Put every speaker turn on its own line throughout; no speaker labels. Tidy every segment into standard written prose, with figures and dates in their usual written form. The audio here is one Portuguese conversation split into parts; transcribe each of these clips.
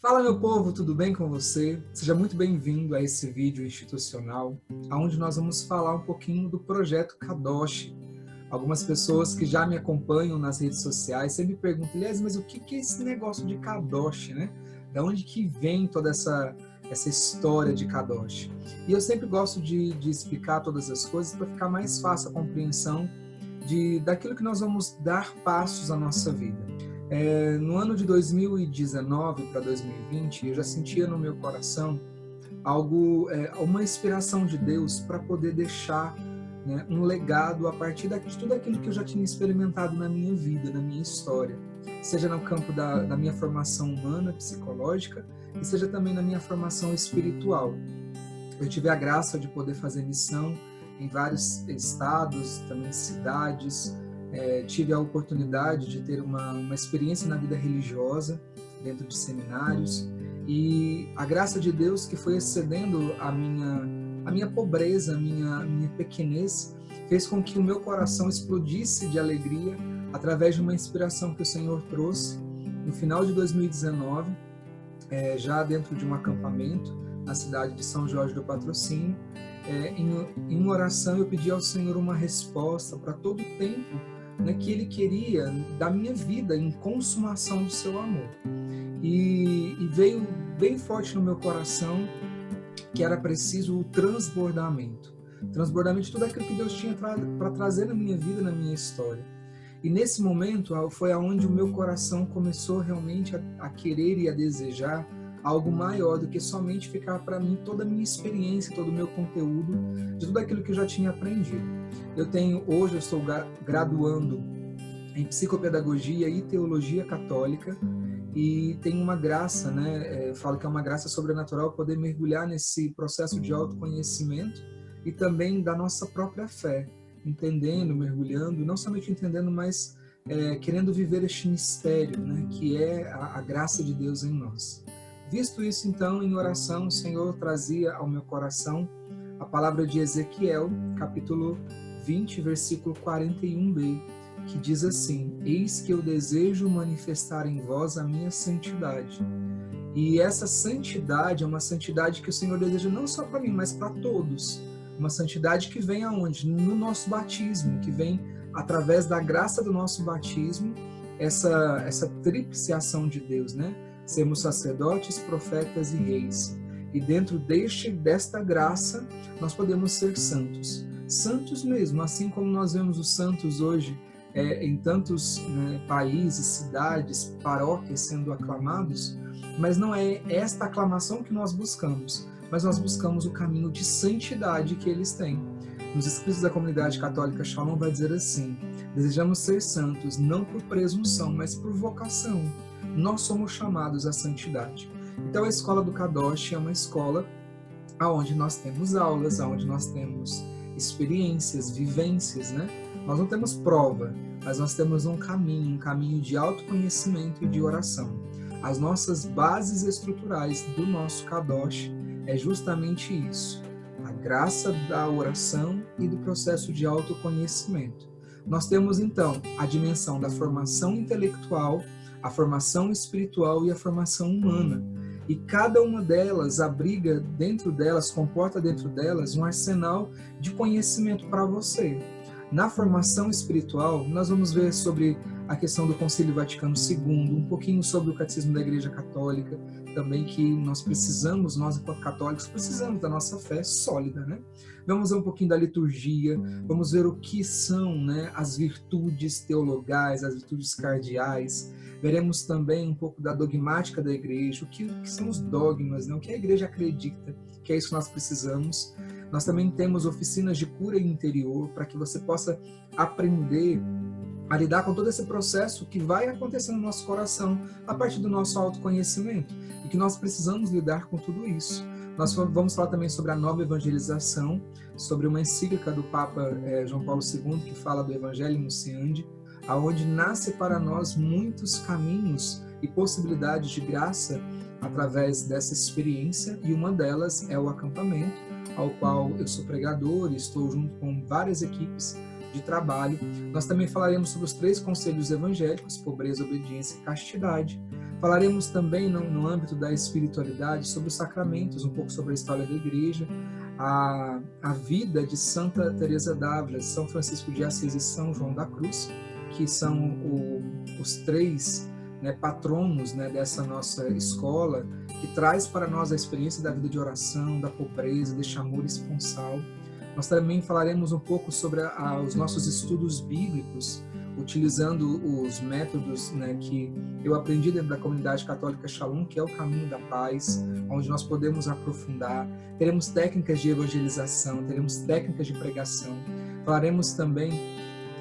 Fala, meu povo, tudo bem com você? Seja muito bem-vindo a esse vídeo institucional, onde nós vamos falar um pouquinho do projeto Kadosh. Algumas pessoas que já me acompanham nas redes sociais sempre me perguntam, aliás, mas o que é esse negócio de Kadosh, né? Da onde que vem toda essa história de Kadosh? E eu sempre gosto de explicar todas as coisas para ficar mais fácil a compreensão daquilo que nós vamos dar passos à nossa vida. No ano de 2019 para 2020, eu já sentia no meu coração uma inspiração de Deus para poder deixar, né, um legado a partir de tudo aquilo que eu já tinha experimentado na minha vida, na minha história, seja no campo da minha formação humana, psicológica, e seja também na minha formação espiritual. Eu tive a graça de poder fazer missão em vários estados, também cidades. Tive a oportunidade de ter uma experiência na vida religiosa, dentro de seminários, e a graça de Deus que foi excedendo a minha pobreza, a minha pequenez, fez com que o meu coração explodisse de alegria através de uma inspiração que o Senhor trouxe no final de 2019, já dentro de um acampamento na cidade de São Jorge do Patrocínio. Em oração eu pedi ao Senhor uma resposta para todo o tempo, né, que Ele queria da minha vida em consumação do seu amor. E veio bem forte no meu coração que era preciso o transbordamento de tudo aquilo que Deus tinha para trazer na minha vida, na minha história. E nesse momento foi aonde o meu coração começou realmente a querer e a desejar algo maior do que somente ficar para mim toda a minha experiência, todo o meu conteúdo, de tudo aquilo que eu já tinha aprendido. Hoje eu estou graduando em psicopedagogia e teologia católica, e tem uma graça, né? Eu falo que é uma graça sobrenatural poder mergulhar nesse processo de autoconhecimento e também da nossa própria fé, entendendo, mergulhando, não somente entendendo, mas querendo viver este mistério, né? Que é a graça de Deus em nós. Visto isso, então, em oração, o Senhor trazia ao meu coração a palavra de Ezequiel, capítulo 20, versículo 41b, que diz assim: eis que eu desejo manifestar em vós a minha santidade. E essa santidade é uma santidade que o Senhor deseja não só para mim, mas para todos. Uma santidade que vem aonde? No nosso batismo, que vem através da graça do nosso batismo, essa tríplice ação de Deus, né? Sermos sacerdotes, profetas e reis. E dentro desta graça, nós podemos ser santos. Santos mesmo, assim como nós vemos os santos hoje em tantos, né, países, cidades, paróquias sendo aclamados, mas não é esta aclamação que nós buscamos, mas nós buscamos o caminho de santidade que eles têm. Nos escritos da comunidade católica, Shalom vai dizer assim: desejamos ser santos, não por presunção, mas por vocação. Nós somos chamados à santidade. Então a escola do Kadosh é uma escola onde nós temos aulas, onde nós temos experiências, vivências, né? Nós não temos prova, mas nós temos um caminho de autoconhecimento e de oração. As nossas bases estruturais do nosso Kadosh é justamente isso: a graça da oração e do processo de autoconhecimento. Nós temos, então, a dimensão da formação intelectual, a formação espiritual e a formação humana. E cada uma delas abriga dentro delas, comporta dentro delas um arsenal de conhecimento para você. Na formação espiritual, nós vamos ver sobre a questão do Concílio Vaticano II, um pouquinho sobre o Catecismo da Igreja Católica, também que nós enquanto católicos, precisamos da nossa fé sólida, né? Vamos ver um pouquinho da liturgia, vamos ver o que são, né, as virtudes teologais, as virtudes cardeais. Veremos também um pouco da dogmática da igreja, o que são os dogmas, né? O que a igreja acredita, que é isso que nós precisamos. Nós também temos oficinas de cura interior, para que você possa aprender a lidar com todo esse processo que vai acontecer no nosso coração a partir do nosso autoconhecimento, e que nós precisamos lidar com tudo isso. Nós vamos falar também sobre a nova evangelização, sobre uma encíclica do Papa João Paulo II, que fala do Evangelho Nunciandi, aonde nasce para nós muitos caminhos e possibilidades de graça através dessa experiência, e uma delas é o acampamento, ao qual eu sou pregador e estou junto com várias equipes de trabalho. Nós também falaremos sobre os 3 conselhos evangélicos: pobreza, obediência e castidade. Falaremos também no âmbito da espiritualidade sobre os sacramentos, um pouco sobre a história da igreja, a vida de Santa Teresa d'Ávila, São Francisco de Assis e São João da Cruz, que são os três, né, patronos, né, dessa nossa escola, que traz para nós a experiência da vida de oração, da pobreza, deste amor esponsal. Nós também falaremos um pouco sobre os nossos estudos bíblicos, utilizando os métodos, né, que eu aprendi dentro da comunidade católica Shalom, que é o caminho da paz, onde nós podemos aprofundar. Teremos técnicas de evangelização, teremos técnicas de pregação. Falaremos também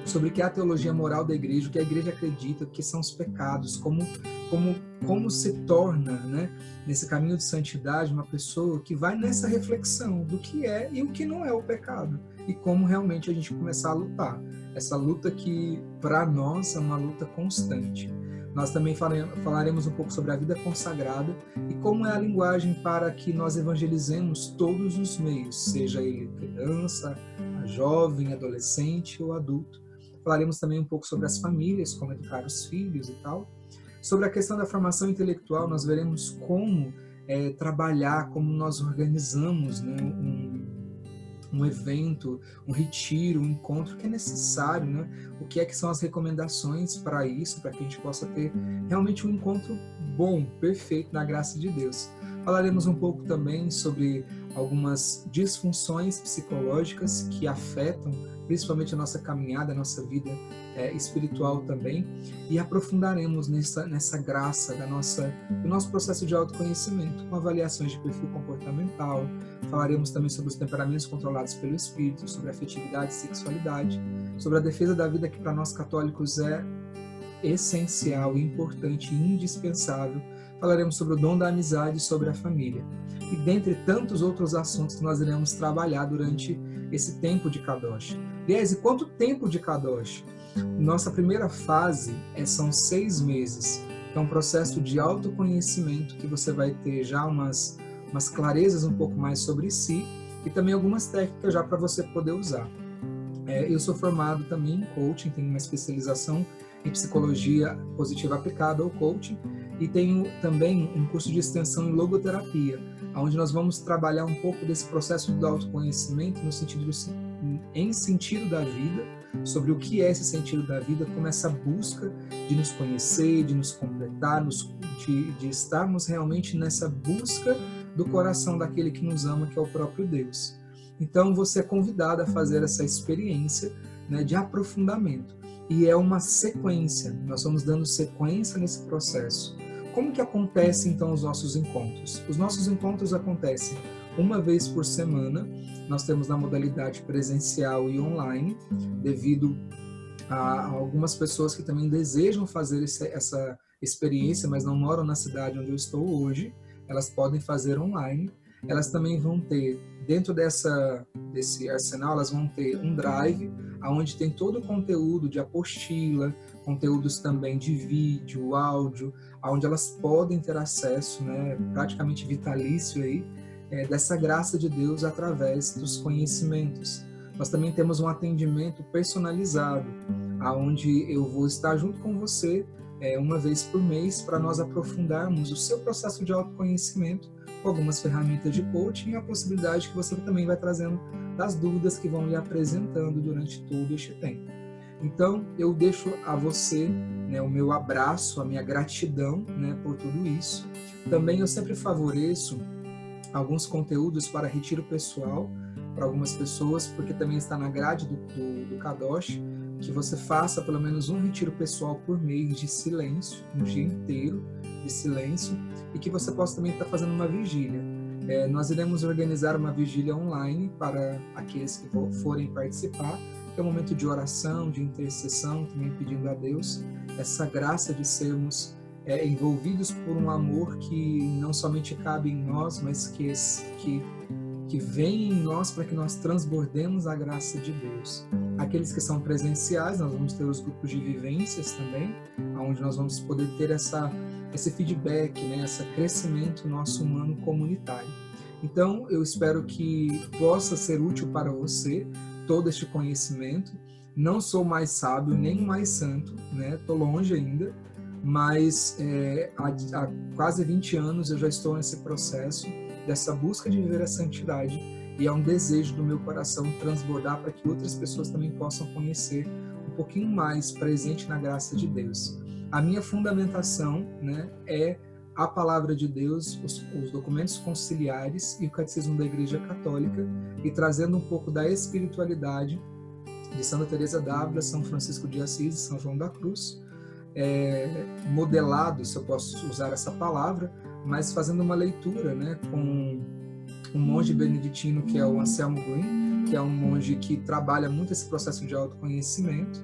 sobre o que é a teologia moral da igreja, o que a igreja acredita, o que são os pecados, como se torna, né, nesse caminho de santidade, uma pessoa que vai nessa reflexão do que é e o que não é o pecado, e como realmente a gente começar a lutar. Essa luta que, para nós, é uma luta constante. Nós também falaremos um pouco sobre a vida consagrada e como é a linguagem para que nós evangelizemos todos os meios, seja ele criança, jovem, adolescente ou adulto. Falaremos também um pouco sobre as famílias, como educar os filhos e tal. Sobre a questão da formação intelectual, nós veremos como trabalhar, como nós organizamos, né, um evento, um retiro, um encontro que é necessário, né? O que são as recomendações para isso, para que a gente possa ter realmente um encontro bom, perfeito, na graça de Deus. Falaremos um pouco também sobre algumas disfunções psicológicas que afetam principalmente a nossa caminhada, a nossa vida espiritual também, e aprofundaremos nessa graça do nosso processo de autoconhecimento, com avaliações de perfil comportamental. Falaremos também sobre os temperamentos controlados pelo Espírito, sobre afetividade e sexualidade, sobre a defesa da vida, que para nós católicos é essencial, importante e indispensável. Falaremos sobre o dom da amizade e sobre a família. E dentre tantos outros assuntos que nós iremos trabalhar durante esse tempo de Kadosh. Aliás, e quanto tempo de Kadosh? Nossa primeira fase são 6 meses, que é um processo de autoconhecimento, que você vai ter já umas clarezas um pouco mais sobre si e também algumas técnicas já para você poder usar. Eu sou formado também em coaching, tenho uma especialização em psicologia positiva aplicada ao coaching e tenho também um curso de extensão em logoterapia, onde nós vamos trabalhar um pouco desse processo do autoconhecimento em sentido da vida, sobre o que é esse sentido da vida, como essa busca de nos conhecer, de nos completar, de estarmos realmente nessa busca do coração daquele que nos ama, que é o próprio Deus. Então você é convidado a fazer essa experiência, né, de aprofundamento. E é uma sequência, nós vamos dando sequência nesse processo. Como que acontece então os nossos encontros? Os nossos encontros acontecem uma vez por semana. Nós temos na modalidade presencial e online, devido a algumas pessoas que também desejam fazer essa experiência, mas não moram na cidade onde eu estou hoje. Elas podem fazer online. Elas também vão ter, dentro desse arsenal, elas vão ter um drive, onde tem todo o conteúdo de apostila, conteúdos também de vídeo, áudio, onde elas podem ter acesso, né, praticamente vitalício aí, dessa graça de Deus através dos conhecimentos. Nós também temos um atendimento personalizado, onde eu vou estar junto com você uma vez por mês para nós aprofundarmos o seu processo de autoconhecimento com algumas ferramentas de coaching e a possibilidade que você também vai trazendo das dúvidas que vão lhe apresentando durante todo este tempo. Então, eu deixo a você, né, o meu abraço, a minha gratidão, né, por tudo isso. Também eu sempre favoreço alguns conteúdos para retiro pessoal para algumas pessoas, porque também está na grade do Kadosh, que você faça pelo menos um retiro pessoal por mês de silêncio, um dia inteiro de silêncio, e que você possa também estar fazendo uma vigília. Nós iremos organizar uma vigília online para aqueles que forem participar, que é um momento de oração, de intercessão, também pedindo a Deus essa graça de sermos envolvidos por um amor que não somente cabe em nós, mas que vem em nós para que nós transbordemos a graça de Deus. Aqueles que são presenciais, nós vamos ter os grupos de vivências também, onde nós vamos poder ter esse feedback, né, esse crescimento nosso humano comunitário. Então, eu espero que possa ser útil para você todo este conhecimento. Não sou mais sábio, nem mais santo, né? Estou longe ainda, mas há quase 20 anos eu já estou nesse processo dessa busca de viver a santidade, e é um desejo do meu coração transbordar para que outras pessoas também possam conhecer um pouquinho mais presente na graça de Deus. A minha fundamentação, né, é a palavra de Deus, os documentos conciliares e o catecismo da Igreja Católica, e trazendo um pouco da espiritualidade de Santa Teresa d'Ávila, São Francisco de Assis e São João da Cruz, modelado, se eu posso usar essa palavra, mas fazendo uma leitura, né, com um monge beneditino que é o Anselmo Green, que é um monge que trabalha muito esse processo de autoconhecimento,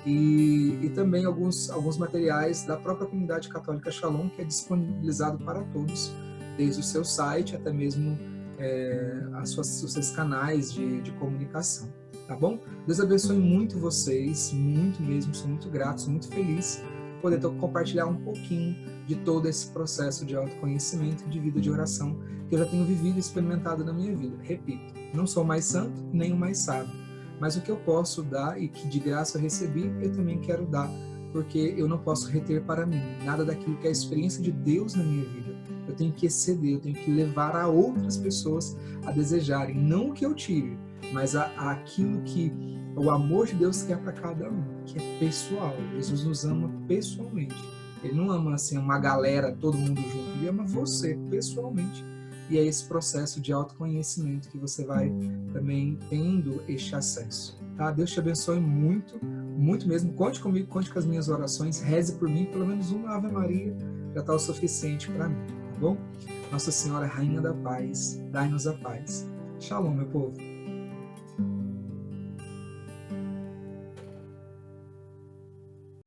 e também alguns materiais da própria comunidade católica Shalom, que é disponibilizado para todos, desde o seu site até mesmo os seus canais de comunicação, tá bom? Deus abençoe muito vocês, muito mesmo, sou muito grato, sou muito feliz por poder compartilhar um pouquinho de todo esse processo de autoconhecimento e de vida de oração que eu já tenho vivido e experimentado na minha vida. Repito, não sou mais santo, nem o mais sábio, mas o que eu posso dar e que de graça eu recebi, eu também quero dar, porque eu não posso reter para mim nada daquilo que é a experiência de Deus na minha vida. Eu tenho que exceder, eu tenho que levar a outras pessoas a desejarem, não o que eu tive, mas aquilo que o amor de Deus quer para cada um, que é pessoal. Jesus nos ama pessoalmente. Ele não ama assim uma galera, todo mundo junto, ele ama você pessoalmente. E é esse processo de autoconhecimento que você vai também tendo este acesso. Tá? Deus te abençoe muito, muito mesmo. Conte comigo, conte com as minhas orações, reze por mim, pelo menos uma Ave Maria já está o suficiente para mim, tá bom? Nossa Senhora, Rainha da Paz, dai-nos a paz. Shalom, meu povo.